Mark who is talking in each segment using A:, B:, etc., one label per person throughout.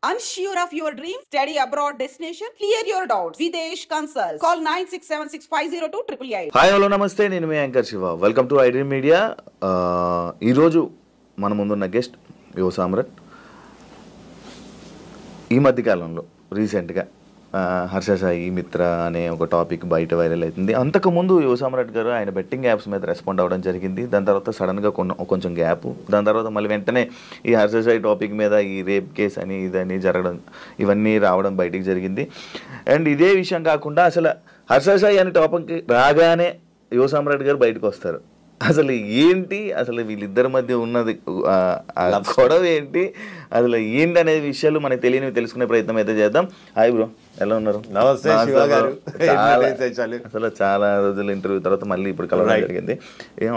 A: Unsure of your dream? Study abroad destination? Clear your doubts. Videsh Consult. Call 9676502888.
B: Hi hello నమస్తే, నేను మీ anchor Shiva. Welcome to iDream Media. ఈరోజు మన ముందున్న గెస్ట్ యువ సామ్రాట్. ఈ మధ్యకాలంలో రీసెంట్గా హర్ష సాయి మిత్ర అనే ఒక టాపిక్ బయట వైరల్ అవుతుంది. అంతకుముందు యువ సామ్రాట్ గారు ఆయన బెట్టింగ్ యాప్స్ మీద రెస్పాండ్ అవ్వడం జరిగింది. దాని తర్వాత సడన్గా కొంచెం గ్యాప్, దాని తర్వాత మళ్ళీ వెంటనే ఈ హర్ష సాయి టాపిక్ మీద ఈ రేప్ కేస్ అని ఇదని జరగడం, ఇవన్నీ రావడం బయటికి జరిగింది. అండ్ ఇదే విషయం కాకుండా అసలు హర్ష సాయి అనే టాపిక్ రాగానే యువ సామ్రాట్ గారు బయటకు వస్తారు. అసలు ఏంటి, అసలు వీళ్ళిద్దరి మధ్య ఉన్నది గొడవ ఏంటి, అసలు ఏంటి అనే విషయాలు మనకు తెలియనివి తెలుసుకునే ప్రయత్నం అయితే చేద్దాం. హాయ్ బ్రో, ఎలా ఉన్నారు?
C: నమస్తే శివ గారు.
B: అసలు చాలా రోజుల ఇంటర్వ్యూ తర్వాత మళ్ళీ ఇప్పుడు కలవడం జరిగింది.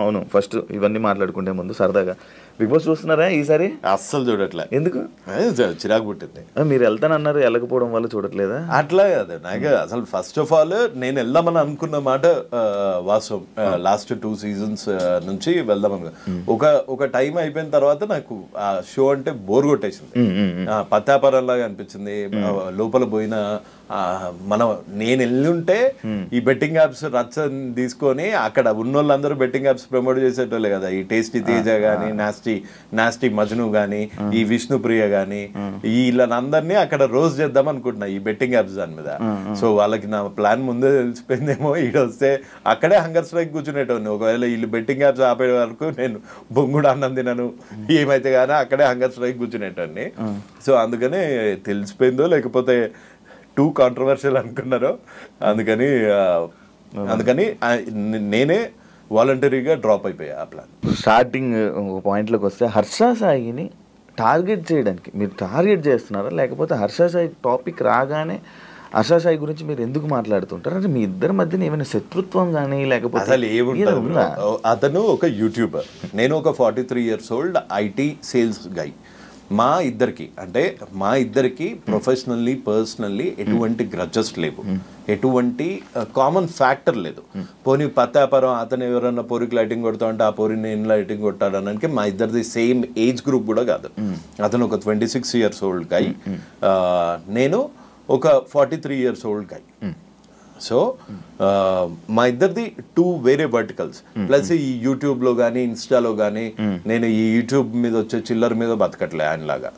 B: అవును, ఫస్ట్ ఇవన్నీ మాట్లాడుకుంటే ముందు సరదాగా బిగ్ బాస్ చూస్తున్నారా ఈసారి?
C: అస్సలు చూడట్లే.
B: ఎందుకు?
C: చిరాకు పుట్టింది.
B: మీరు వెళ్తానన్నారు, వెళ్ళకపోవడం వల్ల చూడట్లేదా?
C: అట్లా కాదు, నాకు అసలు ఫస్ట్ ఆఫ్ ఆల్ నేను వెళ్దామని అనుకున్న మాట వాస్తవం. లాస్ట్ 2 seasons నుంచి వెళ్దామని ఒక టైం అయిపోయిన తర్వాత నాకు ఆ షో అంటే బోర్ కొట్టేసింది. పత్తాపరంలాగా అనిపించింది. లోపల పోయిన నేను వెళ్ళుంటే ఈ బెట్టింగ్ యాప్స్ రచ్చ తీసుకొని అక్కడ ఉన్నోళ్ళందరూ బెట్టింగ్ యాప్స్ ప్రమోట్ చేసేటోళ్ళే కదా. ఈ టేస్టీ తేజ గానీ, నాస్టీ మజ్ను గానీ, ఈ విష్ణుప్రియ గానీ, వీళ్ళందరినీ అక్కడ రోజు చేద్దాం అనుకుంటున్నా ఈ బెట్టింగ్ యాప్స్ దాని మీద. సో వాళ్ళకి నా ప్లాన్ ముందే తెలిసిపోయిందేమో. ఈడొస్తే అక్కడే హంగర్ స్ట్రైక్ కూర్చునేటోని. ఒకవేళ వీళ్ళు బెట్టింగ్ యాప్స్ ఆపే వరకు నేను బొంగుడు అన్నం తినను, ఏమైతే కానీ అక్కడే హంగర్ స్ట్రైక్ కూర్చునేటోని. సో అందుకనే తెలిసిపోయిందో లేకపోతే టూ కాంట్రవర్షియల్ అనుకున్నారో, అందుకని నేనే వాలంటరీగా డ్రాప్ అయిపోయా ఆ ప్లాన్.
B: స్టార్టింగ్ ఒక పాయింట్లోకి వస్తే హర్ష సాయిని టార్గెట్ చేయడానికి మీరు టార్గెట్ చేస్తున్నారా, లేకపోతే హర్ష సాయి టాపిక్ రాగానే హర్ష సాయి గురించి మీరు ఎందుకు మాట్లాడుతుంటారు? అంటే మీ ఇద్దరి మధ్యన ఏమైనా శత్రుత్వం కానీ లేకపోతే
C: అసలు ఏముంటుందా? అతను ఒక యూట్యూబర్, నేను ఒక 43 years old ఐటీ సేల్స్ గై. మా ఇద్దరికి ప్రొఫెషనల్లీ పర్సనల్లీ ఎటువంటి గ్రడ్జెస్ లేవు, ఎటువంటి కామన్ ఫ్యాక్టర్ లేదు. పోనీ పత్తాపరం అతను ఎవరన్నా పోరికి లైటింగ్ కొడతా అంటే ఆ పోరిని నేను లైటింగ్ కొట్టాడనడానికి మా ఇద్దరిది సేమ్ ఏజ్ గ్రూప్ కూడా కాదు. అతను ఒక 26 years old గై, నేను ఒక 43 years old గై. సో మా ఇద్దరిది 2 వేరే వర్టికల్స్. ప్లస్ ఈ యూట్యూబ్లో కానీ ఇన్స్టాలో కానీ నేను ఈ యూట్యూబ్ మీద వచ్చే చిల్లర మీద బతకట్లే ఆయనలాగా.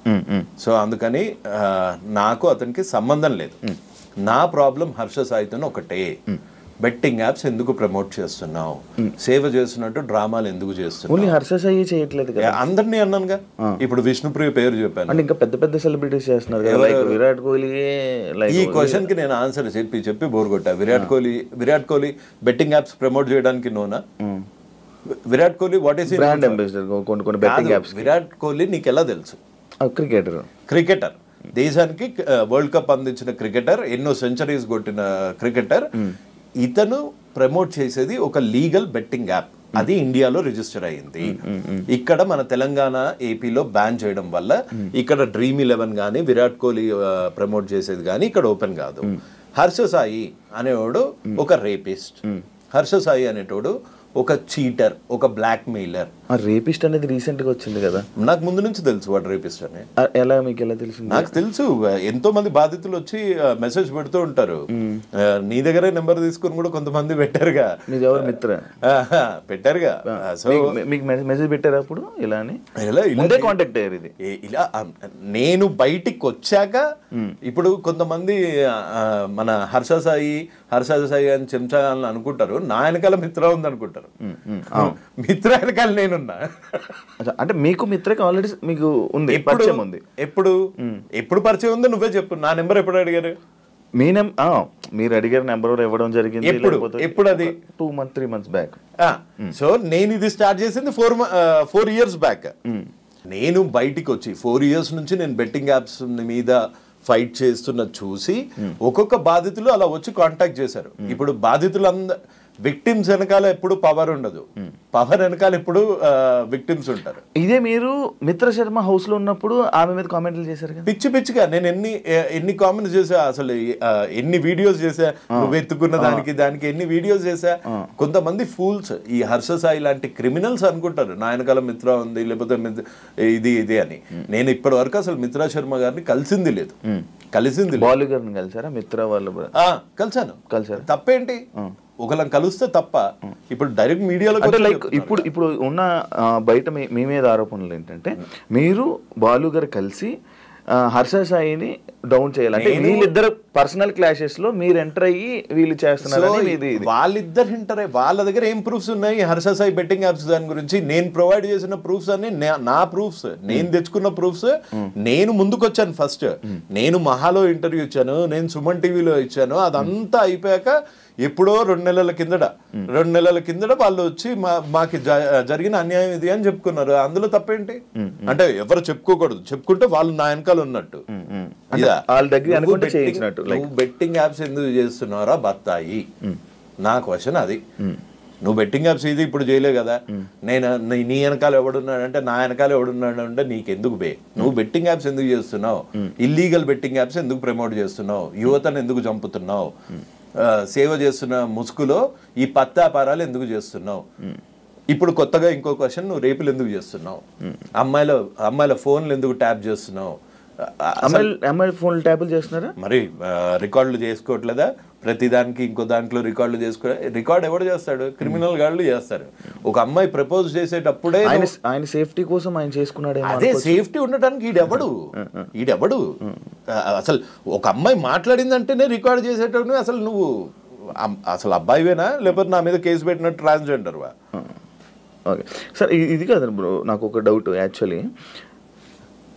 C: సో అందుకని నాకు అతనికి సంబంధం లేదు. నా ప్రాబ్లం హర్ష సాయితో ఒకటే, బెట్టింగ్ యాప్స్ ఎందుకు ప్రమోట్ చేస్తున్నావు, సేవ చేస్తున్నట్టు డ్రామాలు ఎందుకు చేస్తున్నావు?
B: హర్ష సాయి చేయట్లేదు కదా,
C: అందరినీ అన్నానుగా. ఇప్పుడు విష్ణుప్రియ పేరు చెప్పాను,
B: ఇంకా పెద్ద పెద్ద సెలబ్రిటీస్ చేస్తున్నారు. విరాట్ కోహ్లీ.
C: ఈ క్వశ్చన్ కి నేను ఆన్సర్ చెప్పి బోర్ కొట్టా. Virat Kohli betting apps promote చేయడానికి నోనా? Virat Kohli what is
B: brand ambassador కొన్ని బెట్టింగ్ యాప్స్.
C: విరాట్ కోహ్లీ నీకు ఎలా తెలుసు? క్రికెటర్, దేశానికి వరల్డ్ కప్ అందించిన క్రికెటర్, ఎన్నో సెంచరీస్ కొట్టిన క్రికెటర్. ఇతను ప్రమోట్ చేసేది ఒక లీగల్ బెట్టింగ్ యాప్. అది ఇండియాలో రిజిస్టర్ అయ్యింది. ఇక్కడ మన తెలంగాణ ఏపీలో బ్యాన్ చేయడం వల్ల ఇక్కడ Dream11 కానీ విరాట్ కోహ్లీ ప్రమోట్ చేసేది కానీ ఇక్కడ ఓపెన్ కాదు. హర్ష సాయి అనేవాడు ఒక రేపిస్ట్, హర్ష సాయి అనేటోడు ఒక చీటర్, ఒక బ్లాక్ మెయిలర్.
B: రేపిస్ట్ అనేది రీసెంట్ గా వచ్చింది కదా,
C: నాకు ముందు నుంచి తెలుసు వాడు రేపిస్ట్ అని.
B: ఎలా మీకు ఎలా తెలుసు?
C: నాకు తెలుసు, ఎంతో మంది బాధితులు వచ్చి మెసేజ్ పెడుతూ ఉంటారు. నీ దగ్గరే నెంబర్ తీసుకుని కూడా కొంతమంది పెట్టారుగా.
B: మిత్ర
C: పెట్టారుగా. సో
B: మీకు మెసేజ్ పెట్టారు అప్పుడు ఇలా అని? ఇలా కాంటాక్ట్ అయ్యారు. ఇది
C: ఇలా నేను బయటికి వచ్చాక ఇప్పుడు కొంతమంది మన హర్ష సాయి అని చెంచా అని అనుకుంటారు. నా వెనకాల మిత్ర ఉంది అనుకుంటారు. మిత్ర వెనకాల నేనున్నా.
B: అంటే మీకు మిత్రకి ఆల్రెడీ మీకు ఉంది, పరిచయం ఉంది.
C: ఎప్పుడు పరిచయం ఉందో నువ్వే చెప్పు. నా నెంబర్ ఎప్పుడు అడిగారు?
B: మీరు అడిగారు నెంబర్ ఇవ్వడం జరిగింది.
C: ఎప్పుడు? అది
B: 3 months బ్యాక్.
C: సో నేను ఇది స్టార్ట్ చేసింది 4 years బ్యాక్. నేను బయటికి వచ్చి 4 years నుంచి నేను బెట్టింగ్ యాప్స్ మీద ఫైట్ చేస్తున్న చూసి ఒక్కొక్క బాధితులు అలా వచ్చి కాంటాక్ట్ చేశారు. ఇప్పుడు విక్టిమ్స్ వెనకాల ఎప్పుడు పవర్ ఉండదు, పవర్ వెనకాల ఎప్పుడు విక్టిమ్స్ ఉంటారు.
B: ఇదే మీరు మిత్ర శర్మ హౌస్ లో ఉన్నప్పుడు ఆమె మీద కామెంట్లు చేశారు కదా,
C: పిచ్చి పిచ్చిగా. నేను ఎన్ని కామెంట్స్ చేసా, అసలు ఎన్ని వీడియోస్ చేసా, నువ్వు ఎత్తుకున్న దానికి ఎన్ని వీడియోస్ చేసా. కొంతమంది ఫూల్స్, ఈ హర్ష సాయి లాంటి క్రిమినల్స్ అనుకుంటారు నా వెనకాల మిత్ర ఉంది లేకపోతే ఇది అని. నేను ఇప్పటి వరకు అసలు మిత్రా శర్మ గారిని కలిసింది లేదు.
B: బాలు గారిని కలిసారా? మిత్ర వాళ్ళు
C: కలిసారు. తప్పేంటి? ఒకళ్ళని కలిస్తే తప్ప. ఇప్పుడు డైరెక్ట్ మీడియాలో
B: లైక్ ఇప్పుడు ఉన్న బయట మీ మీద ఆరోపణలు ఏంటంటే మీరు బాలు గారు కలిసి హర్ష సాయిని డౌన్ చేయాలి, అంటే వీళ్ళిద్దరు పర్సనల్ క్లాషెస్ లో మీరు ఎంటర్ అయ్యి వీళ్ళు చేస్తున్నారు.
C: వాళ్ళిద్దరు ఎంటర్ అయ్యి వాళ్ళ దగ్గర ఏం ప్రూఫ్స్ ఉన్నాయి హర్ష సాయి బెట్టింగ్ యాప్స్ దాని గురించి? నేను ప్రొవైడ్ చేసిన ప్రూఫ్స్ అన్ని నా ప్రూఫ్స్, నేను తెచ్చుకున్న ప్రూఫ్స్. నేను ముందుకొచ్చాను ఫస్ట్. నేను మహాలో ఇంటర్వ్యూ ఇచ్చాను, నేను సుమన్ టీవీలో ఇచ్చాను. అదంతా అయిపోయాక ఎప్పుడో 2 నెలల కిందట వాళ్ళు వచ్చి మాకు జరిగిన అన్యాయం ఇది అని చెప్పుకున్నారు. అందులో తప్పేంటి? అంటే ఎవరు చెప్పుకోకూడదు, చెప్పుకుంటే వాళ్ళు నా వెనకాల ఉన్నట్టు. నువ్వు బెట్టింగ్ యాప్స్ ఎందుకు చేస్తున్నారా బత్తాయి? నా క్వశ్చన్ అది. నువ్వు బెట్టింగ్ యాప్స్ ఇది ఇప్పుడు చేయలే కదా. నేను నీ వెనకాల ఎవడున్నాడంటే నా వెనకాల ఎవడున్నాడు అంటే నీకెందుకు నువ్వు బెట్టింగ్ యాప్స్ ఎందుకు చేస్తున్నావు? ఇల్లీగల్ బెట్టింగ్ యాప్స్ ఎందుకు ప్రమోట్ చేస్తున్నావు? యువతను ఎందుకు చంపుతున్నావు? సేవ చేస్తున్న ముసుగులో ఈ పత్తాపారాలు ఎందుకు చేస్తున్నావు? ఇప్పుడు కొత్తగా ఇంకో క్వశ్చన్, నువ్వు రేపులు ఎందుకు చేస్తున్నావు? అమ్మాయిల ఫోన్లు ఎందుకు ట్యాప్ చేస్తున్నావు?
B: అమ్మాయిల ఫోన్లు ట్యాపులు చేస్తున్నారా?
C: మరి రికార్డులు చేసుకోవట్లేదా? ప్రతిదానికి ఇంకో దాంట్లో రికార్డ్ ఎవడు చేస్తాడు? క్రిమినల్ గాళ్ళు చేస్తారు. ఒక అమ్మాయి ప్రపోజ్ చేసేటప్పుడే
B: ఆయన సేఫ్టీ కోసం ఆయన చేసుకున్నాడు.
C: అదే సేఫ్టీ ఉండటానికి ఈడెవడు అసలు ఒక అమ్మాయి మాట్లాడిందంటేనే రికార్డ్ చేసేటప్పుడు అసలు నువ్వు అసలు అబ్బాయివేనా లేకపోతే నా మీద కేసు పెట్టినట్టు ట్రాన్స్జెండర్వా?
B: ఓకే సార్, ఇది కాదు బ్రో, నాకు ఒక డౌట్. యాక్చువల్లీ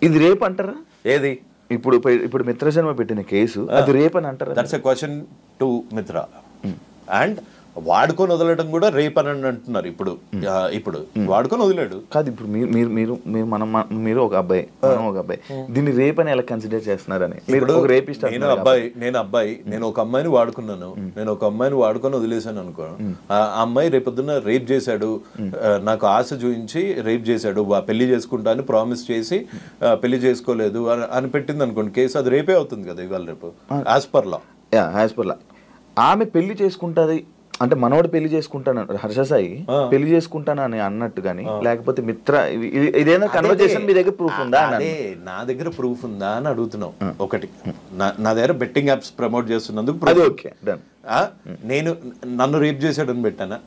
B: ఇది రేప్ అంటారా?
C: ఏది?
B: ఇప్పుడు మిత్ర శర్మ పెట్టిన కేసు అది రేప్ అని అంటారా?
C: దట్స్ ఎ క్వశ్చన్ టు మిత్ర. అండ్ వాడుకొని వదలడం కూడా రేప్ అని అంటున్నారు. ఇప్పుడు వాడుకొని వదిలాడు
B: కాదు. ఇప్పుడు మీరు ఒక అబ్బాయి, ఒక అబ్బాయి, దీన్ని రేప్ అని ఎలా కన్సిడర్ చేస్తున్నారని?
C: నేను ఒక అమ్మాయిని వాడుకున్నాను, నేను ఒక అమ్మాయిని వాడుకొని వదిలేసాను అనుకో. ఆ అమ్మాయి రేపొద్దున రేప్ చేశాడు, నాకు ఆశ చూపించి రేప్ చేశాడు, పెళ్లి చేసుకుంటా అని ప్రామిస్ చేసి పెళ్లి చేసుకోలేదు అని పెట్టింది అనుకోండి కేసు, అది రేపే అవుతుంది కదా ఇవాళ రేపు యాజ్ పర్ లా.
B: ఆమె పెళ్లి చేసుకుంటుంది అంటే మనోడు పెళ్లి చేసుకుంటాను, హర్ష సాయి పెళ్లి చేసుకుంటాను అని అన్నట్టు గానీ, లేకపోతే మిత్ర ఇదేనా కన్వర్జేషన్ మీ దగ్గర ప్రూఫ్ ఉందా?
C: అదే నా దగ్గర ప్రూఫ్ ఉందా అని అడుగుతున్నావు. ఒకటి, నా దగ్గర బెట్టింగ్ యాప్స్ ప్రమోట్ చేస్తున్నందుకు నేను నన్ను రేప్ చేశాడని పెట్టానా?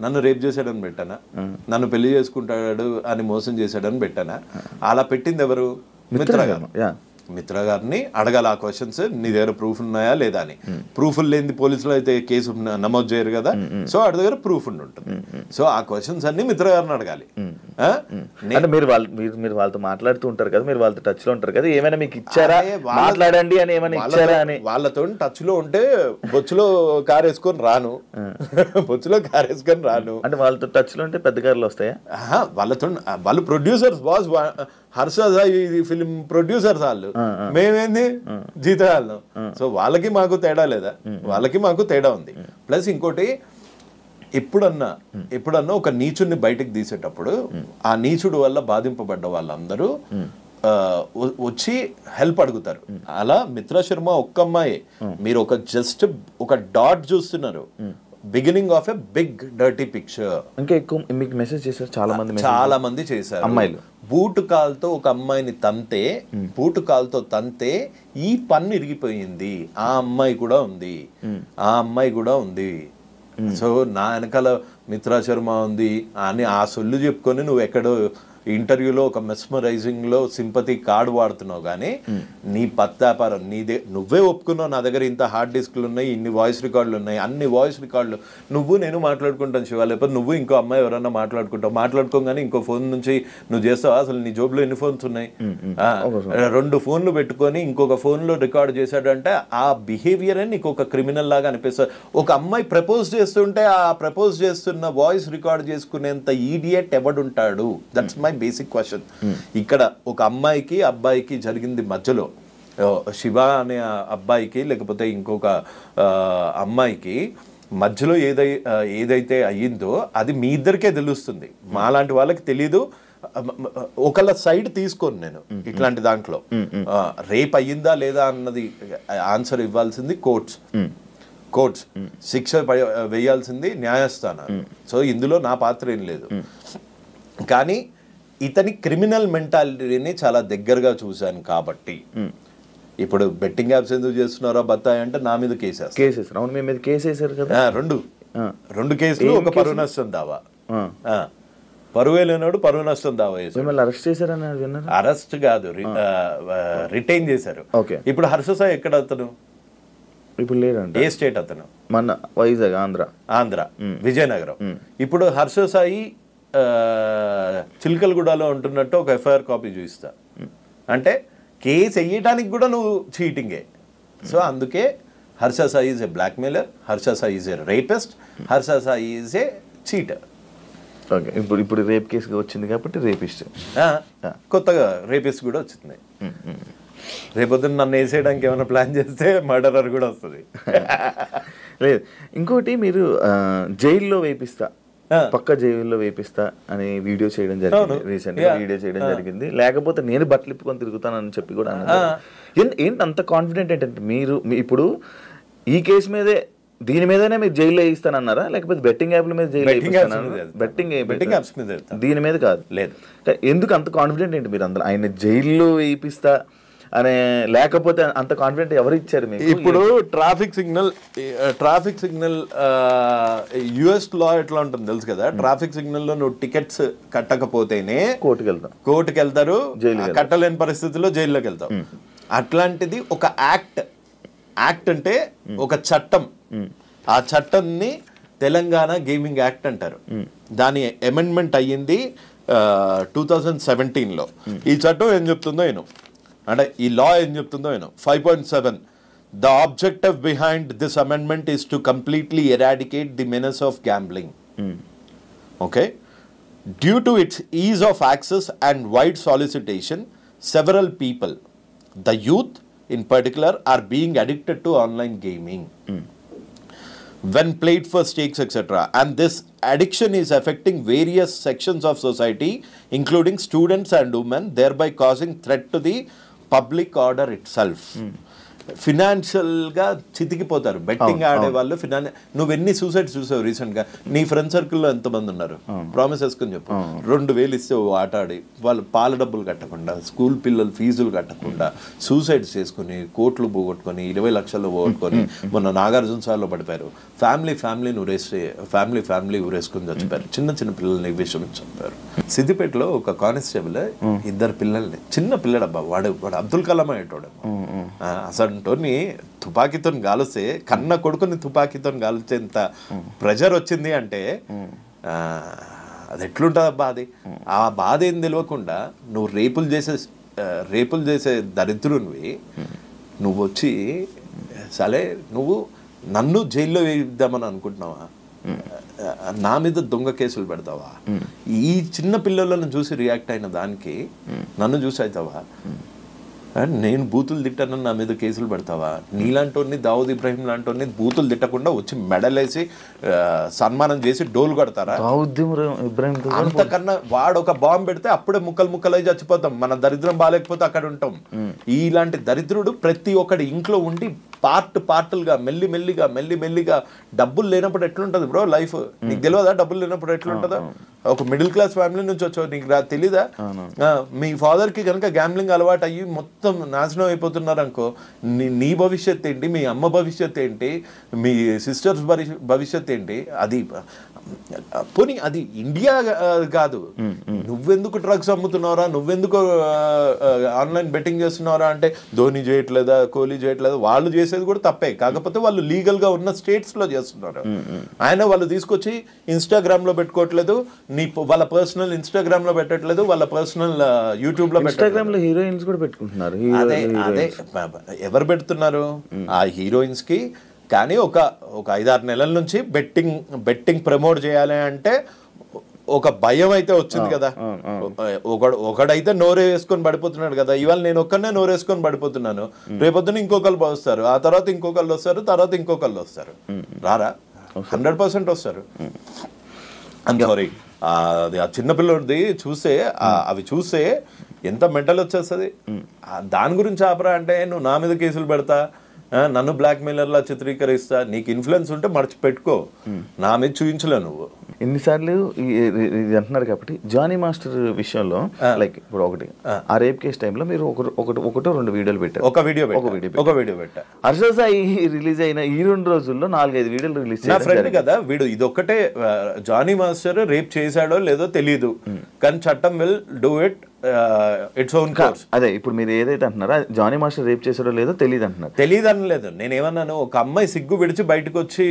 C: నన్ను రేప్ చేశాడని పెట్టానా? నన్ను పెళ్లి చేసుకుంటాడు అని మోసం చేశాడని పెట్టానా? అలా పెట్టింది ఎవరు? మిత్ర గారు. మిత్ర గారిని అడగాలి ఆ క్వశ్చన్స్, నీ దగ్గర ప్రూఫ్ ఉన్నాయా లేదా అని. ప్రూఫ్లు లేని పోలీసులు అయితే కేసు నమోదు చేయరు కదా, సో వాడి దగ్గర ప్రూఫ్ ఉంటుంది. సో ఆ క్వశ్చన్స్ అన్ని మిత్ర గారిని అడగాలి.
B: మీరు వాళ్ళతో మాట్లాడుతూ ఉంటారు కదా, మీరు వాళ్ళతో టచ్ లో ఉంటారు కదా, ఏమైనా మీకు ఇచ్చారా మాట్లాడండి అని ఏమైనా ఇచ్చారా అని?
C: వాళ్ళతో టచ్ లో ఉంటే బొచ్చులో కారు వేసుకొని రాను, బొచ్చులో కారు వేసుకొని రాను.
B: అంటే వాళ్ళతో టచ్ లో ఉంటే పెద్ద కార్లు వస్తాయా?
C: వాళ్ళు producers, boss Harsha Sai film producers వాళ్ళు, మేమేంది జీతాలు. సో వాళ్ళకి మాకు తేడా లేదా? వాళ్ళకి మాకు తేడా ఉంది. ప్లస్ ఇంకోటి, ఎప్పుడన్నా ఒక నీచుడిని బయటకు తీసేటప్పుడు ఆ నీచుడు వల్ల బాధింపబడ్డ వాళ్ళందరూ వచ్చి హెల్ప్ అడుగుతారు. అలా మిత్ర శర్మ ఒక్క అమ్మాయి, మీరు జస్ట్ ఒక డాట్ చూస్తున్నారు, beginning of a big dirty picture.
B: ఇంకా ఎక్కువ మీకు మెసేజ్ చేశారు
C: చాలా మంది చేశారు. అమ్మాయిలు బూటు కాల్తో ఒక అమ్మాయిని తంతే ఈ పన్ను ఇరిగిపోయింది, ఆ అమ్మాయి కూడా ఉంది. సో నా వెనకాల మిత్రా శర్మ ఉంది అని ఆ సొల్లు చెప్పుకొని నువ్వు ఎక్కడో ఇంటర్వ్యూలో ఒక మెస్మరైజింగ్ లో సింపతి కార్డు వాడుతున్నావు, కానీ నీ పత్తాపారం నువ్వే ఒప్పుకున్నావు. నా దగ్గర ఇంత హార్డ్ డిస్క్లు ఉన్నాయి, ఇన్ని వాయిస్ రికార్డులు ఉన్నాయి, అన్ని వాయిస్ రికార్డులు నేను మాట్లాడుకుంటాను శివ, లేకపోతే నువ్వు ఇంకో అమ్మాయి ఎవరన్నా మాట్లాడుకోగానే ఇంకో ఫోన్ నుంచి నువ్వు చేస్తావా? అసలు నీ జోబులో ఎన్ని ఫోన్స్ ఉన్నాయి? 2 ఫోన్లు పెట్టుకొని ఇంకొక ఫోన్ లో రికార్డ్ చేశాడంటే ఆ బిహేవియర్ నీకు ఒక క్రిమినల్ లాగా అనిపిస్తుంది. ఒక అమ్మాయి ప్రపోజ్ చేస్తుంటే ఆ ప్రపోజ్ చేస్తున్న వాయిస్ రికార్డ్ చేసుకునేంత ఈడియట్ ఎవడుంటాడు? That's my basic question. ఇక్కడ ఒక అమ్మాయికి అబ్బాయికి జరిగింది మధ్యలో శివ అనే అబ్బాయికి లేకపోతే ఇంకొక అమ్మాయికి మధ్యలో ఏదైతే అయ్యిందో అది మీ ఇద్దరికే తెలుస్తుంది, మాలాంటి వాళ్ళకి తెలీదు. ఒకళ్ళ సైడ్ తీసుకోను నేను ఇట్లాంటి దాంట్లో. రేప్ అయ్యిందా లేదా అన్నది ఆన్సర్ ఇవ్వాల్సింది కోర్ట్స్, శిక్ష వేయాల్సింది న్యాయస్థానాలు. సో ఇందులో నా పాత్ర ఏం లేదు. కానీ ఇతని క్రిమినల్ మెంటాలిటీని చాలా దగ్గరగా చూశాను కాబట్టి ఇప్పుడు బెట్టింగ్ యాప్స్ ఎందుకు చేస్తున్నారో బత్తాయి అంటే నా మీద కేసేస్తారు.
B: అవును, మీ మీద కేసు వేసారు కదా.
C: రెండు కేసులు, ఒక పరువు నష్టం దావా. పరువే లేనాడు పరువు నష్టం దావా వేసారు.
B: అరెస్ట్ చేశారని విన్నారు?
C: అరెస్ట్ కాదు, రిటైన్ చేశారు. ఇప్పుడు హర్ష సాయి ఎక్కడ అతను?
B: ఇప్పుడు లేదండి.
C: ఏ స్టేట్ అతను?
B: మన వైజాగ్, ఆంధ్ర,
C: విజయనగరం. ఇప్పుడు హర్ష సాయి చిలకలగూడలో ఉంటున్నట్టు ఒక ఎఫ్ఐఆర్ కాపీ చూపిస్తా అంటే కేసు వేయడానికి కూడా నువ్వు చీటింగే. సో అందుకే Harsha Sai is a blackmailer, Harsha Sai is a rapist, Harsha Sai is a cheater.
B: Okay, ఇప్పుడు రేప్ కేసు వచ్చింది కాబట్టి రేపిస్ట్,
C: కొత్తగా రేపిస్ట్ కూడా వచ్చింది. రేపొద్దున నన్ను వేసేయడానికి ఏమైనా ప్లాన్ చేస్తే మర్డరర్ కూడా వస్తుంది.
B: లేదు, ఇంకోటి మీరు జైల్లో వేపిస్తా, పక్క జైల్లో వేపిస్తా అనే వీడియో చేయడం జరిగింది, రీసెంట్ గా వీడియో చేయడం జరిగింది. లేకపోతే నేను బట్టలు ఇప్పుకొని తిరుగుతానని చెప్పి కూడా అన్నారు. ఏంటి అంత కాన్ఫిడెంట్ ఏంటంటే మీరు ఇప్పుడు ఈ కేసు మీదే, దీని మీదనే మీరు జైల్లో వేయిస్తానన్నారా, లేకపోతే బెట్టింగ్ యాప్ల మీద జైల్లో బెట్టింగ్ యాప్స్ మీద, దీని మీద కాదు?
C: లేదు.
B: ఎందుకు అంత కాన్ఫిడెంట్ ఏంటి మీరు అందరూ? ఆయన జైల్లో వేయిస్తా అనే, లేకపోతే అంత కాన్ఫిడెంట్ ఎవరు ఇచ్చారు మీకు?
C: ఇప్పుడు ట్రాఫిక్ సిగ్నల్ యుఎస్ లా ఎట్లా ఉంటుంది తెలుసు కదా. ట్రాఫిక్ సిగ్నల్ లో నువ్వు టికెట్స్ కట్టకపోతేనే కోర్టుకి వెళ్తారు, కట్టలేని పరిస్థితుల్లో జైల్లోకి వెళ్తావు. అట్లాంటిది ఒక యాక్ట్ అంటే ఒక చట్టం. ఆ చట్టాన్ని తెలంగాణ గేమింగ్ యాక్ట్ అంటారు. దాని అమెండ్మెంట్ అయ్యింది 2017లో. ఈ చట్టం ఏం చెప్తుందో ఏను అంటే ఈ లా ఏం చెప్తుందో ఏను 5.7 The objective behind this amendment is to completely eradicate the menace of gambling. Okay? Due to its ease of access and wide solicitation, several people, the youth in particular, are being addicted to online gaming. When played for stakes, etc. And this addiction is affecting various sections of society, including students and women, thereby causing threat to the public order itself. Financial గా చితికిపోతారు betting ఆడే వాళ్ళు. నువ్వెన్ని suicides చూసావు recent గా? నీ friend సర్కిల్లో ఎంతమంది ఉన్నారు? ప్రామిస్ వేసుకొని చెప్పు. 2000 ఇస్తే ఆట ఆడి వాళ్ళు పాల డబ్బులు కట్టకుండా, స్కూల్ పిల్లలు ఫీజులు కట్టకుండా సూసైడ్స్ చేసుకుని, కోట్లు పోగొట్టుకొని, 20 లక్షలు పోగొట్టుకొని మొన్న నాగార్జున సార్లో పడిపోయారు. ఫ్యామిలీ ఊరేసుకుని చచ్చిపోయారు. చిన్న పిల్లల్ని విషయం చంపారు. సిద్దిపేటలో ఒక కానిస్టేబుల్ 2 పిల్లల్ని, చిన్న పిల్లడబ్బా, వాడు అబ్దుల్ కలాం అయ్యేటోడేమో, అసలు తుపాకీతో గాలిస్తే, కన్న కొడుకుని తుపాకీతో గాలిచేంత ప్రెజర్ వచ్చింది అంటే అది ఎట్లుంటుంది బాధ? ఆ బాధ ఏం తెలియకుండా నువ్వు రేపులు చేసే దరిద్రునివి నువ్వు వచ్చి సరే నువ్వు నన్ను జైల్లో వేయిద్దామని అనుకుంటున్నావా? నా మీద దొంగ కేసులు పెడతావా? ఈ చిన్న పిల్లలను చూసి రియాక్ట్ అయిన దానికి నన్ను చూసి అవుతావా? నేను బూతులు తిట్టానని నా మీద కేసులు పెడతావా? నీలాంటి దావుద్ ఇబ్రాహిం లాంటి బూతులు తిట్టకుండా వచ్చి మెడలేసి సన్మానం చేసి డోలు కొడతారా? అంతకన్నా వాడు ఒక బాంబు పెడితే అప్పుడే ముక్కలై చచ్చిపోతాం. మన దరిద్రం బాగాలేకపోతే అక్కడ ఉంటాం. ఇలాంటి దరిద్రుడు ప్రతి ఒక్కడి ఇంట్లో ఉండి పార్టులుగా మెల్లిగా డబ్బులు లేనప్పుడు ఎట్లుంటది బ్రో లైఫ్? నీకు తెలియదా డబ్బులు లేనప్పుడు ఎట్లుంటుందో? ఒక మిడిల్ క్లాస్ ఫ్యామిలీ నుంచి వచ్చావు, నీకు తెలీదా? మీ ఫాదర్ కి కనుక గ్యాంబ్లింగ్ అలవాటు అయ్యి మొత్తం నాశనం అయిపోతున్నారు అనుకో, నీ భవిష్యత్ ఏంటి? మీ అమ్మ భవిష్యత్ ఏంటి? మీ సిస్టర్స్ భవిష్యత్ ఏంటి? అది పోనీ అది ఇండియా కాదు. నువ్వెందుకు డ్రగ్స్ అమ్ముతున్నారా, నువ్వెందుకు ఆన్లైన్ బెట్టింగ్ చేస్తున్నారా అంటే ధోని చేయట్లేదా, కోహ్లీ చేయట్లేదా? వాళ్ళు చేసేది కూడా తప్పే, కాకపోతే వాళ్ళు లీగల్ గా ఉన్న స్టేట్స్ లో చేస్తున్నారు. ఆయన వాళ్ళు తీసుకొచ్చి ఇన్స్టాగ్రామ్ లో పెట్టుకోవట్లేదు, వాళ్ళ పర్సనల్ ఇన్స్టాగ్రామ్ లో పెట్టట్లేదు, వాళ్ళ పర్సనల్ యూట్యూబ్ లో
B: ఇన్స్టాగ్రామ్ లో హీరోయిన్స్ కూడా పెట్టుకుంటున్నారు.
C: అదే ఎవరు పెడుతున్నారు? ఆ హీరోయిన్స్ కి. కానీ ఒక 5-6 నెలల నుంచి బెట్టింగ్ ప్రమోట్ చేయాలి అంటే ఒక భయం అయితే వచ్చింది కదా. ఒకడైతే నోరే వేసుకొని పడిపోతున్నాడు కదా, ఇవాళ నేను ఒక్కనే నోరేసుకొని పడిపోతున్నాను, రేపొద్దున ఇంకొకళ్ళు వస్తారు, ఆ తర్వాత ఇంకొకళ్ళు వస్తారు, తర్వాత ఇంకొకళ్ళు వస్తారు. రారా? 100% వస్తారు. ఐమ్ సారీ, అది ఆ చిన్నపిల్లడిది చూస్తే అవి చూస్తే ఎంత మెంటల్ వచ్చేస్తుంది. దాని గురించి ఆపరా అంటే నువ్వు నా మీద కేసులు పెడతా, నన్ను బ్లాక్ మెయిలర్లా చిత్రీకరిస్తా, నీకు ఇన్ఫ్లుయెన్స్ ఉంటే మర్చిపెట్టుకో, నా మీద చూపించలే నువ్వు.
B: ఎన్నిసార్లు ఇది అంటున్నారు కాబట్టి జానీ మాస్టర్ విషయంలో లైక్ ఇప్పుడు ఒకటి ఆ రేప్ కేసు టైంలో మీరు ఒకటో 2 వీడియోలు పెట్టారు.
C: ఒక వీడియో పెట్టా.
B: హర్ష సాయి రిలీజ్ అయిన ఈ 2 రోజుల్లో 4-5 వీడియోలు రిలీజ్
C: నా ఫ్రెండ్ కదా వీడు. ఇదొక్కటే జానీ మాస్టర్ రేప్ చేశాడో లేదో తెలియదు, కానీ చట్టం will do it its own course.
B: అదే ఇప్పుడు మీరు ఏదైతే అంటున్నారో జానీ మాస్టర్ రేప్ చేసాడో లేదో తెలియదు అంటున్నారు.
C: తెలియదు అనలేదు, నేనేమన్నాను, ఒక అమ్మాయి సిగ్గు విడిచి బయటకు వచ్చి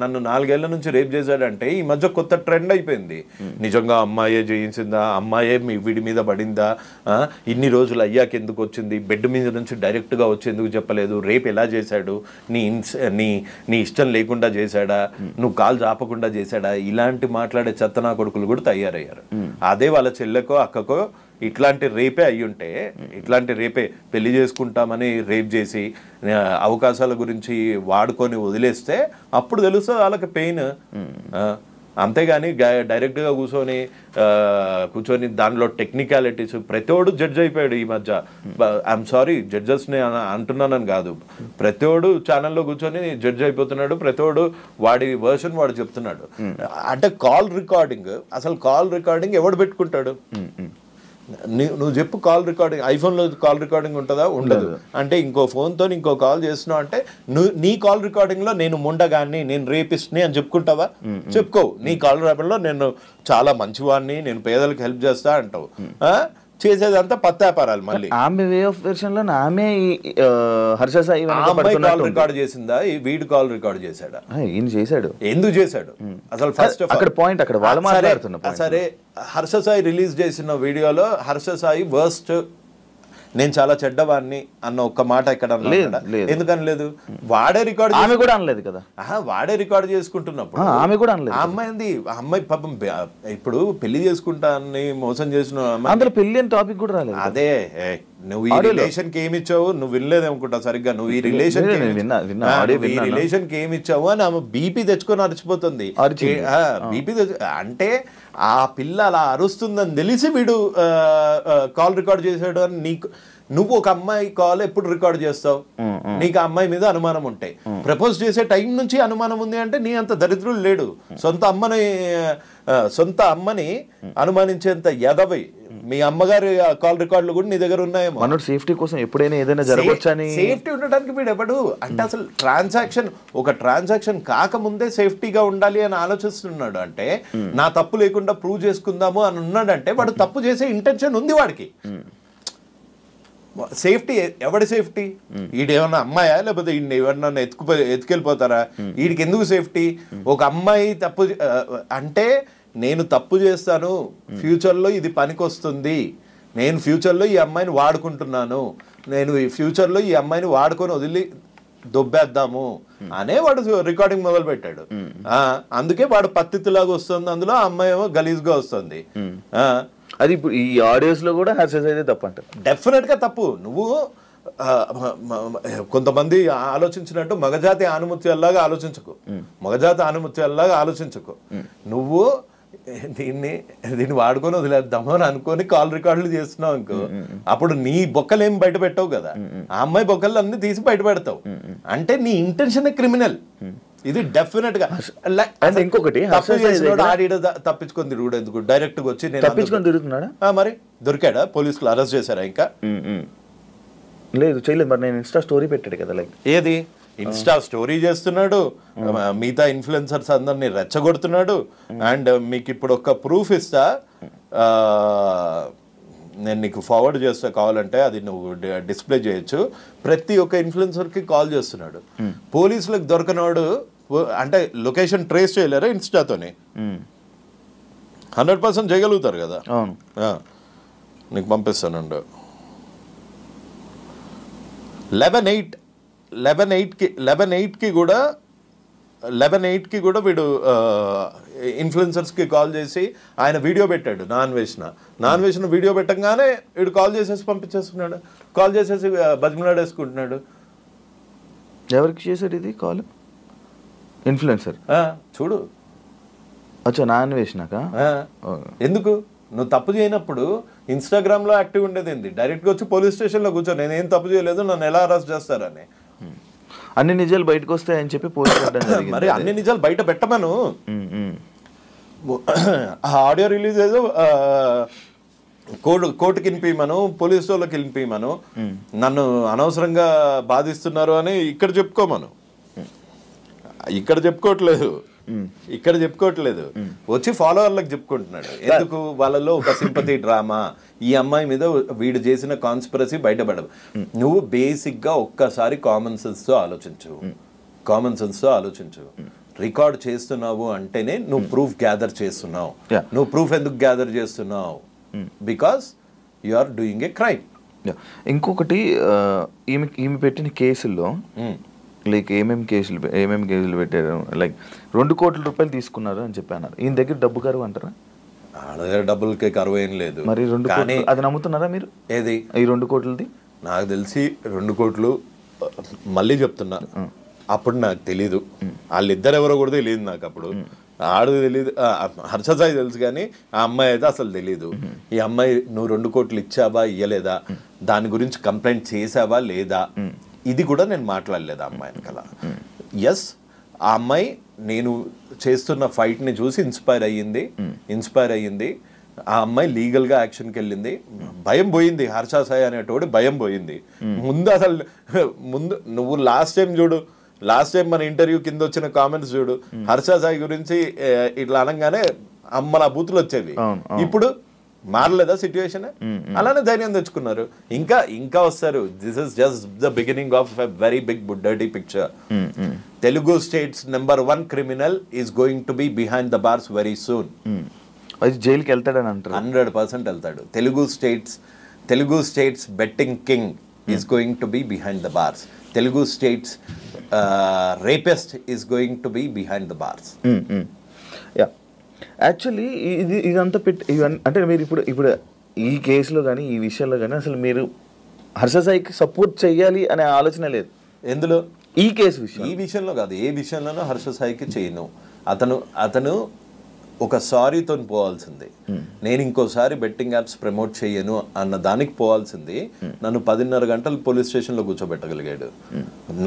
C: నన్ను 4 ఏళ్ల నుంచి రేప్ చేశాడంటే ఈ మధ్య కొత్త ట్రెండ్ అయిపోయింది. నిజంగా అమ్మాయే చేయించిందా, అమ్మాయే వీడి మీద పడిందా, ఇన్ని రోజులు అయ్యాక ఎందుకు వచ్చింది, బెడ్ మీద నుంచి డైరెక్ట్ గా వచ్చి ఎందుకు చెప్పలేదు, రేప్ ఎలా చేశాడు, నీ ఇష్టం లేకుండా చేశాడా, నువ్వు కాలు చాపకుండా చేశాడా, ఇలాంటి మాట్లాడే చెత్తనా కొడుకులు కూడా తయారయ్యారు. అదే వాళ్ళ చెల్లెకో అక్కకో ఇట్లాంటి రేపే అయ్యుంటే, ఇట్లాంటి రేపే పెళ్లి చేసుకుంటామని రేప్ చేసి అవకాశాల గురించి వాడుకొని వదిలేస్తే అప్పుడు తెలుస్తుంది వాళ్ళకి పెయిన్. అంతేగాని డైరెక్ట్గా కూర్చొని దానిలో టెక్నికాలిటీస్ ప్రతివాడు జడ్జ్ అయిపోయాడు ఈ మధ్య. ఐఎమ్ సారీ జడ్జెస్ని అంటున్నానని కాదు, ప్రతివాడు ఛానల్లో కూర్చొని జడ్జ్ అయిపోతున్నాడు, ప్రతివాడు వాడి వర్షన్ వాడు చెప్తున్నాడు. అంటే కాల్ రికార్డింగ్, అసలు కాల్ రికార్డింగ్ ఎవడు పెట్టుకుంటాడు? నువ్వు చెప్పు, కాల్ రికార్డింగ్ ఐఫోన్లో కాల్ రికార్డింగ్ ఉంటుందా? ఉండదు. అంటే ఇంకో ఫోన్తో ఇంకో కాల్ చేస్తున్నావు అంటే నీ కాల్ రికార్డింగ్లో నేను ముండగాన్ని, నేను రేపిస్ట్ని అని చెప్పుకుంటావా? చెప్పుకోవు. నీ కాల్ రికార్డింగ్లో నేను చాలా మంచివాడిని, నేను పేదలకు హెల్ప్ చేస్తా అంటావు. చేసేదంతా పత్తాపారాలు. మళ్ళీ
B: ఆమె వే ఆఫ్ వెర్షన్ లో ఆమె హర్ష సాయి
C: కాల్ రికార్డ్ చేసిందా, వీడు కాల్ రికార్డ్ చేశాడా?
B: ఈయన చేశాడు.
C: ఎందుకు చేశాడు అసలు? ఫస్ట్
B: అక్కడ పాయింట్ అక్కడ వాళ్ళు మాట్లాడుతున్నారు.
C: సరే, హర్ష సాయి రిలీజ్ చేసిన వీడియోలో హర్ష సాయి వర్స్ట్, నేను చాలా చెడ్డవాడిని అన్న ఒక్క మాట ఇక్కడ ఎందుకని లేదు? వాడే రికార్డ్,
B: ఆమె కూడా అనలేదు కదా,
C: వాడే రికార్డ్ చేసుకుంటున్నప్పుడు ఆమె కూడా అనలేదు. ఆ అమ్మాయి పాపం ఇప్పుడు పెళ్లి చేసుకుంటా అని మోసం చేసిన
B: అందులో పెళ్లి అని టాపిక్ కూడా రాలేదు.
C: అదే నువ్వు ఈ రిలేషన్ కి ఏమి ఇచ్చావు, నువ్వు వినలేదనుకుంటా సరిగ్గా, నువ్వు ఈ రిలేషన్ కి ఏమి ఇచ్చావు అని ఆమె బీపీ తెచ్చుకొని అరిచిపోతుంది. బీపీ అంటే ఆ పిల్ల అలా అరుస్తుందని తెలిసి వీడు కాల్ రికార్డ్ చేసాడు అని నీకు, నువ్వు ఒక అమ్మాయి కాల్ ఎప్పుడు రికార్డ్ చేస్తావు? నీకు ఆ అమ్మాయి మీద అనుమానం ఉంటాయి. ప్రపోజ్ చేసే టైం నుంచి అనుమానం ఉంది అంటే నీ అంత దరిద్రుడు లేడు. సొంత అమ్మని అనుమానించేంత ఎదవై మీ అమ్మగారి కాల్ రికార్డులు కూడా నీ దగ్గర ఉన్నాయేమో.
B: మన సేఫ్టీ కోసం ఎప్పుడైనా ఏదైనా జరగవచ్చని,
C: సేఫ్టీ ఉండడానికి వీడు ఎవడు అంటే అసలు ఒక ట్రాన్సాక్షన్ కాకముందే సేఫ్టీగా ఉండాలి అని ఆలోచిస్తున్నాడు. అంటే నా తప్పు లేకుండా ప్రూవ్ చేసుకుందాము అని ఉన్నాడంటే వాడు తప్పు చేసే ఇంటెన్షన్ ఉంది వాడికి. సేఫ్టీ ఎవడి సేఫ్టీ? ఈడేమన్నా అమ్మాయా, లేకపోతే ఎవరన్నా ఎత్తుకెళ్ళిపోతారా? వీడికి ఎందుకు సేఫ్టీ? ఒక అమ్మాయి తప్పు అంటే నేను తప్పు చేస్తాను, ఫ్యూచర్లో ఇది పనికొస్తుంది, నేను ఫ్యూచర్లో ఈ అమ్మాయిని వాడుకుంటున్నాను, నేను ఈ ఫ్యూచర్లో ఈ అమ్మాయిని వాడుకొని వదిలి దొబ్బేద్దాము అనే వాడు రికార్డింగ్ మొదలు పెట్టాడు. అందుకే వాడు పత్తిలాగా వస్తుంది, అందులో ఆ అమ్మాయి ఏమో గలీజ్గా వస్తుంది.
B: అది ఇప్పుడు ఈ ఆడియోస్ లో కూడా హర్షస్ అయితే తప్పు అంటారు.
C: డెఫినెట్ గా తప్పు. నువ్వు కొంతమంది ఆలోచించినట్టు మగజాతి ఆనుమత్యాల్లాగా ఆలోచించకు. నువ్వు దీన్ని వాడుకొని వదిలేద్దాము అని అనుకొని కాల్ రికార్డులు చేస్తున్నావు అనుకో, అప్పుడు నీ బొక్కలు ఏం బయట పెట్టావు కదా, ఆ అమ్మాయి బొక్కలు అన్ని తీసి బయట పెడతావు. అంటే నీ ఇంటెన్షన్ క్రిమినల్. ఇది డెఫినెట్ గా.
B: ఇంకొకటి
C: తప్పించుకొని తిరుగుడు ఎందుకు? డైరెక్ట్ గా వచ్చి
B: తప్పించుకొని తిరుగుతున్నాడా?
C: మరి దొరికాడా? పోలీసులు అరెస్ట్ చేశారా? ఇంకా
B: లేదు, చేయలేదు. మరి నేను ఇన్స్టా స్టోరీ పెట్టాడు కదా, లైక్
C: ఏది ఇన్స్టా స్టోరీ చేస్తున్నాడు, మిగతా ఇన్ఫ్లుయెన్సర్స్ అందరినీ రెచ్చగొడుతున్నాడు. అండ్ మీకు ఇప్పుడు ఒక ప్రూఫ్ ఇస్తా, నేను నీకు ఫార్వర్డ్ చేస్తా కావాలంటే, అది నువ్వు డిస్ప్లే చేయొచ్చు. ప్రతి ఒక్క ఇన్ఫ్లుయెన్సర్కి కాల్ చేస్తున్నాడు. పోలీసులకు దొరకనవాడు అంటే లొకేషన్ ట్రేస్ చేయలేరా ఇన్స్టాతోని? 100% చేయగలుగుతారు కదా. నీకు పంపిస్తానండి. 11/8కి కూడా 11:08కి కూడా వీడు ఇన్ఫ్లుయెన్సర్స్కి కాల్ చేసి ఆయన వీడియో పెట్టాడు నాన్ వేసిన వీడియో పెట్టంగానే వీడు కాల్ చేసేసి పంపించేస్తున్నాడు, కాల్ చేసేసి బతిమలాడేసుకుంటున్నాడు.
B: ఎవరికి చేశాడు ఇది కాల్? ఇన్ఫ్లుయెన్సర్
C: చూడు.
B: అచ్చా, నాన్ వేసినాక
C: ఎందుకు నువ్వు తప్పు చేయనప్పుడు ఇన్స్టాగ్రామ్లో యాక్టివ్ ఉండేది ఏంది? డైరెక్ట్గా వచ్చి పోలీస్ స్టేషన్లో కూర్చో, నేనేం తప్పు చేయలేదు, నన్ను ఎలా అరెస్ట్ చేస్తారని.
B: అన్ని నిజాలు బయటకు వస్తాయని చెప్పి పోలీసు
C: మరి అన్ని నిజాలు బయట పెట్టమను. ఆడియో రిలీజ్ ఏదో కోర్టుకి వినిపించమను, పోలీసు వాళ్ళకి వినిపించమను, నన్ను అనవసరంగా బాధిస్తున్నారు అని ఇక్కడ చెప్పుకోమను. ఇక్కడ చెప్పుకోవట్లేదు, వచ్చి ఫాలోవర్లకు చెప్పుకుంటున్నాడు. ఎందుకు? వాళ్ళలో ఒక సింపతి డ్రామా, ఈ అమ్మాయి మీద వీడు చేసిన కాన్స్పిరసీ బయటపడదు. నువ్వు బేసిక్గా ఒక్కసారి కామన్ సెన్స్తో ఆలోచించు. రికార్డ్ చేస్తున్నావు అంటేనే నువ్వు ప్రూఫ్ గ్యాదర్ చేస్తున్నావు. నువ్వు ప్రూఫ్ ఎందుకు గ్యాదర్ చేస్తున్నావు? Because you are doing a crime.
B: ఇంకొకటి, ఈమె పెట్టిన కేసుల్లో లైక్ ఏమేమి కేసులు పెట్టారు, లైక్ 2 కోట్ల రూపాయలు తీసుకున్నారు అని చెప్పారు. ఈయన దగ్గర డబ్బు కరువు అంటారా?
C: డబ్బులకి కరువు ఏం లేదు.
B: మరి 2 కోట్లు అది నమ్ముతున్నారా మీరు?
C: ఏది
B: ఈ 2 కోట్లది? నాకు
C: తెలిసి 2 కోట్లు, మళ్ళీ చెప్తున్నా, అప్పుడు నాకు తెలీదు, వాళ్ళిద్దరు ఎవరో కూడా తెలియదు నాకు. అప్పుడు ఆడు తెలీదు, హర్ష సాయి తెలుసు, కానీ ఆ అమ్మాయి అయితే అసలు తెలీదు. ఈ అమ్మాయి నువ్వు 2 కోట్లు ఇచ్చావా ఇయ్యలేదా, దాని గురించి కంప్లైంట్ చేసావా లేదా, ఇది కూడా నేను మాట్లాడలేదు ఆ అమ్మాయిని కదా. ఎస్, ఆ అమ్మాయి నేను చేస్తున్న ఫైట్ని చూసి ఇన్స్పైర్ అయ్యింది. ఆ అమ్మాయి లీగల్గా యాక్షన్కి వెళ్ళింది. భయం పోయింది, హర్ష సాయి అనేటోడు భయం పోయింది. ముందు నువ్వు లాస్ట్ టైం మన ఇంటర్వ్యూ కింద వచ్చిన కామెంట్స్ చూడు, హర్ష సాయి గురించి ఇట్లా అనగానే అమ్మలా బూతులు వచ్చేవి. ఇప్పుడు మారలేదా సిచ్యువేషన్? అలానే ధైర్యం తెచ్చుకున్నారు. ఇంకా వస్తారు. This is just the beginning of a very big dirty picture. Telugu states #1 criminal is going to be behind the bars very soon.
B: జైలుకి వెళ్తాడని అంటారు.
C: 100% వెళ్తాడు. Telugu states betting king is going to be behind the bars. Telugu states rapist is going to be behind the bars.
B: Actually ఇదంతా అంటే మీరు ఇప్పుడు ఈ కేసులో కానీ ఈ విషయంలో కానీ అసలు మీరు హర్ష సాయికి సపోర్ట్ చెయ్యాలి అనే ఆలోచన లేదు.
C: ఎందులో?
B: ఈ కేసు
C: ఈ విషయంలో కాదు, ఏ విషయంలోనూ హర్ష సాయికి చేయను. అతను ఒక సారీతో పోవాల్సింది. నేను ఇంకోసారి బెట్టింగ్ యాప్స్ ప్రమోట్ చేయను అన్న దానికి పోవాల్సింది. నన్ను 10:30 గంటలు పోలీస్ స్టేషన్లో కూర్చోబెట్టగలిగాడు.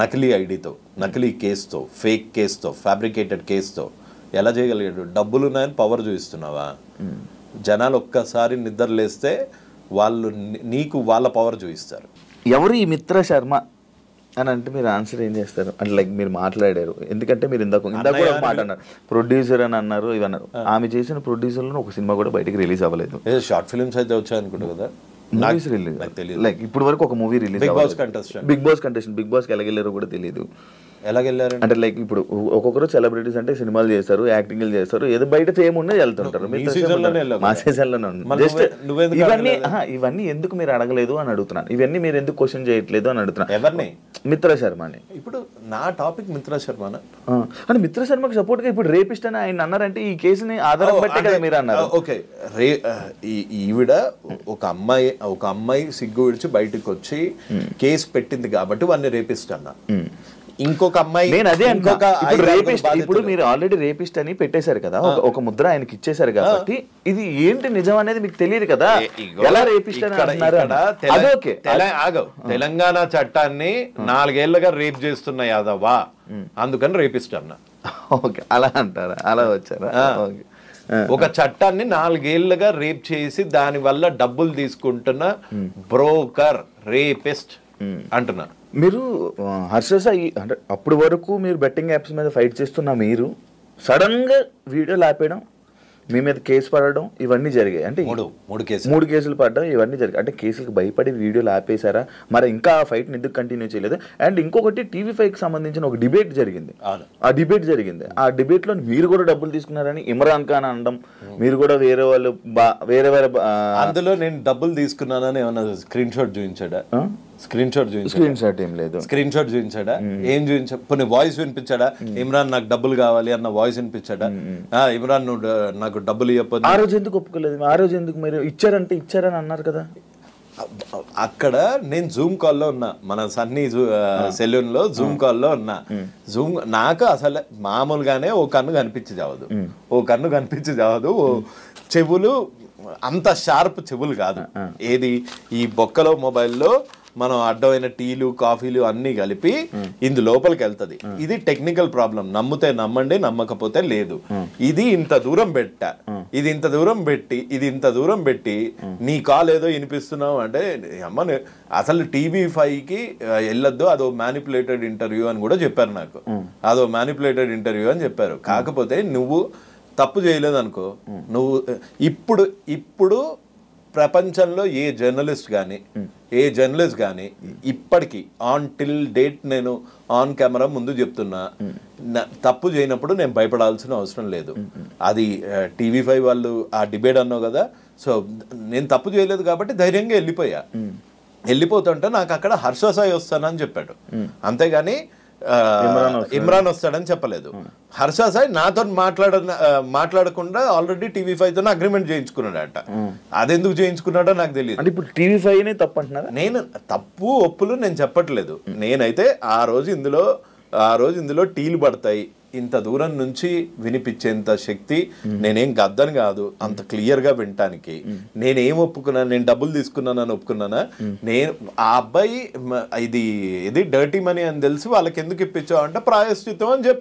C: నకిలీ ఐడితో, నకిలీ కేసుతో, ఫేక్ కేసుతో, ఫ్యాబ్రికేటెడ్ కేసుతో. ఎలా చేయగలిగాడు? డబ్బులు ఉన్నాయని పవర్ చూపిస్తున్నావా? జనాలు ఒక్కసారి నిద్రలేస్తే వాళ్ళు నీకు వాళ్ళ పవర్ చూపిస్తారు.
B: ఎవరు ఈ మిత్ర శర్మ అని అంటే మీరు ఆన్సర్ ఏం చేస్తారు? అంటే లైక్ మీరు మాట్లాడారు, ఎందుకంటే మీరు ఇందాక కూడా మాట అన్నారు, ప్రొడ్యూసర్ అని అన్నారు, ఇవన్నారు. ఆమె చేసిన ప్రొడ్యూసర్లో ఒక సినిమా కూడా బయటకి రిలీజ్ అవ్వలేదు.
C: షార్ట్ ఫిల్మ్స్ అయితే వచ్చాయి అనుకుంటా కదా.
B: మూవీస్ రిలీజ్ లైక్ ఇప్పుడు వరకు ఒక movie release Bigg Boss contestant Bigg బాస్కి ఎలాగెళ్ళారో కూడా తెలియదు.
C: ఎలాగెళ్ళారు
B: అంటే లైక్ ఇప్పుడు ఒక్కొక్కరు సెలబ్రిటీస్ అంటే సినిమాలు చేస్తారు, యాక్టింగ్లు చేస్తారు, ఏదో బయట ఫేమ్ ఉన్నది వెళ్తుంటారు. మా సీజన్లోనే జస్ట్ ఇవన్నీ ఎందుకు మీరు అడగలేదు అని అడుగుతున్నాను. ఇవన్నీ మీరు ఎందుకు క్వశ్చన్ చేయట్లేదు అని అడుగుతున్నాను.
C: ఎవరిని?
B: మిత్ర శర్మని.
C: ఇప్పుడు నా టాపిక్ మిత్ర శర్మ
B: అంటే మిత్ర శర్మకి సపోర్ట్ గా ఇప్పుడు రేపిస్ట్ అని ఆయన అన్నారంటే ఈ కేసుని ఆధారం బట్టే కదా మీరు అన్నారు.
C: ఓకే, ఈవిడ ఒక అమ్మాయి సిగ్గు విడిచి బయటకు వచ్చి కేసు పెట్టింది కాబట్టి వాడిని రేపిస్ట్ అన్నా. ఇంకొక అమ్మాయి
B: నేను అదే ఇప్పుడు మీరు ఆల్రెడీ రేపిస్ట్ అని పెట్టేశారు కదా, ఒక ముద్ర ఆయనకి ఇచ్చేసారు కాబట్టి ఇది ఏంటి నిజం అనేది మీకు తెలియదు కదా. ఎలా రేపిస్ట్ అని
C: తెలంగాణ చట్టాన్ని 4 ఏళ్లుగా రేప్ చేస్తున్న యాదవా, అందుకని రేపిస్ట్ అన్నా.
B: ఓకే, అలా అంటారా? అలా వచ్చారా?
C: ఒక చట్టాన్ని 4 ఏళ్లుగా రేప్ చేసి దాని వల్ల డబ్బులు తీసుకుంటున్న బ్రోకర్ రేపిస్ట్ అంటున్నా.
B: మీరు హర్ష సాయి అంటే అప్పటి వరకు మీరు బెట్టింగ్ యాప్స్ మీద ఫైట్ చేస్తున్న మీరు సడన్ గా వీడియోలు ఆపేయడం, మీ మీద కేసు పడడం, ఇవన్నీ జరిగాయి. అంటే 3 కేసులు పడడం, ఇవన్నీ జరిగాయి. అంటే కేసులకు భయపడి వీడియోలు ఆపేశారా? మరి ఇంకా ఆ ఫైట్ని ఎందుకు కంటిన్యూ చేయలేదు? అండ్ ఇంకొకటి TV5కి సంబంధించిన ఒక డిబేట్ జరిగింది. ఆ డిబేట్లో మీరు కూడా డబ్బులు తీసుకున్నారని ఇమ్రాన్ ఖాన్ అనడం, మీరు కూడా వేరే
C: అందులో నేను డబ్బులు తీసుకున్నానని ఏమన్నా స్క్రీన్ షాట్ చూపించాడా? స్క్రీన్ షాట్
B: ఏం లేదు.
C: స్క్రీన్ షాట్ చూపించాడా? ఏం చూపించా? కొన్ని వాయిస్ వినిపించాడా? ఇమ్రాన్ నాకు డబ్బులు కావాలి అన్న వాయిస్ వినిపించాడా? ఇమ్రాన్ నువ్వు నాకు డబ్బులు ఇవ్వకపోతే
B: ఆ రోజు ఎందుకు ఒప్పుకోలేదు? ఆ రోజు ఎందుకు మీరు ఇచ్చారని అన్నారు కదా?
C: అక్కడ నేను జూమ్ కాల్లో ఉన్నా, మన సన్నీ సెలూన్ లో జూమ్ కాల్లో ఉన్నా. జూమ్ నాకు అసలు మామూలుగానే ఓ కన్ను కనిపించి చావదు, ఓ చెవులు అంత షార్ప్ చెవులు కాదు. ఏది ఈ బొక్కలో మొబైల్లో మనం అడ్డమైన టీలు కాఫీలు అన్ని కలిపి ఇందు లోపలికి వెళ్తది. ఇది టెక్నికల్ ప్రాబ్లం. నమ్మితే నమ్మండి, నమ్మకపోతే లేదు. ఇది ఇంత దూరం పెట్టి నీ కాల్ ఏదో వినిపిస్తున్నావు అంటే అమ్మ అసలు TV5కి వెళ్ళొద్దు, అదో మ్యానిపులేటెడ్ ఇంటర్వ్యూ అని కూడా చెప్పారు నాకు. అదో మ్యానిపులేటెడ్ ఇంటర్వ్యూ అని చెప్పారు. కాకపోతే నువ్వు తప్పు చేయలేదు అనుకో, నువ్వు ఇప్పుడు ప్రపంచంలో ఏ జర్నలిస్ట్ కానీ ఇప్పటికీ ఆన్ టిల్ డేట్ నేను ఆన్ కెమెరా ముందు చెప్తున్నా, తప్పు చేయనప్పుడు నేను భయపడాల్సిన అవసరం లేదు. అది TV5 వాళ్ళు ఆ డిబేట్ అన్నావు కదా, సో నేను తప్పు చేయలేదు కాబట్టి ధైర్యంగా వెళ్ళిపోతుంటే నాకు అక్కడ హర్ష సాయి వస్తానని చెప్పాడు, అంతేగాని ఇమ్రాన్ వస్తాడని చెప్పలేదు. హర్ష సాయి నాతో మాట్లాడకుండా ఆల్రెడీ TV5తో అగ్రిమెంట్ చేయించుకున్నాడట. అదెందుకు చేయించుకున్నాడో నాకు తెలియదు.
B: ఇప్పుడు TV5 తప్పు అంటున్నారా?
C: నేను తప్పు ఒప్పులు నేను చెప్పట్లేదు. నేనైతే ఆ రోజు ఇందులో టీలు పడతాయి, ఇంత దూరం నుంచి వినిపించేంత శక్తి నేనేం గద్దని కాదు, అంత క్లియర్ గా వినటానికి నేనేం ఒప్పుకున్నాను, నేను డబ్బులు తీసుకున్నానని ఒప్పుకున్నానా? నేను ఆ అబ్బాయి ఇది డర్టీ మనీ అని తెలిసి వాళ్ళకి ఎందుకు ఇప్పించావు అంటే ప్రాయశ్చిత్తం అని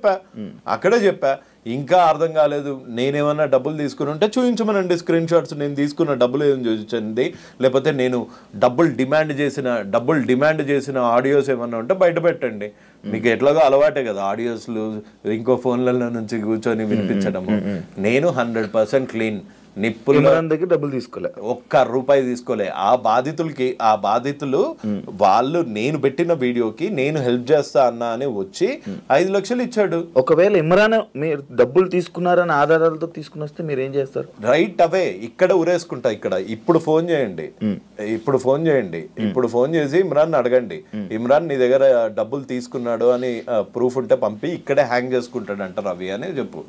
C: అక్కడే చెప్పా. ఇంకా అర్థం కాలేదు, నేనేమన్నా డబ్బులు తీసుకుని ఉంటే చూపించమనండి స్క్రీన్ షాట్స్, నేను తీసుకున్న డబ్బులు ఏం చూపించండి, లేకపోతే నేను డబ్బులు డిమాండ్ చేసిన ఆడియోస్ ఏమన్నా ఉంటే బయట పెట్టండి. మీకు ఎట్లాగో అలవాటే కదా ఆడియోస్లు ఇంకో ఫోన్లలో నుంచి కూర్చొని వినిపించడము. నేను 100% క్లీన్, నిప్పుల
B: దగ్గర డబ్బులు తీసుకోలే,
C: ₹1 తీసుకోలే. ఆ బాధితులు వాళ్ళు నేను పెట్టిన వీడియోకి నేను హెల్ప్ చేస్తా అన్నా అని వచ్చి 5 లక్షలు ఇచ్చాడు.
B: ఒకవేళ ఇమ్రాన్ మీరు డబ్బులు తీసుకున్నారని ఆధారాలతో తీసుకుని వస్తే మీరు ఏం చేస్తారు?
C: రైట్ అవే ఇక్కడ ఉరేసుకుంటా. ఇప్పుడు ఫోన్ చేయండి, ఇప్పుడు ఫోన్ చేసి ఇమ్రాన్ అడగండి, ఇమ్రాన్ నీ దగ్గర డబ్బులు తీసుకున్నాడు అని ప్రూఫ్ ఉంటే పంపి ఇక్కడే హ్యాంగ్ చేసుకుంటాడంట రవి అని చెప్పు.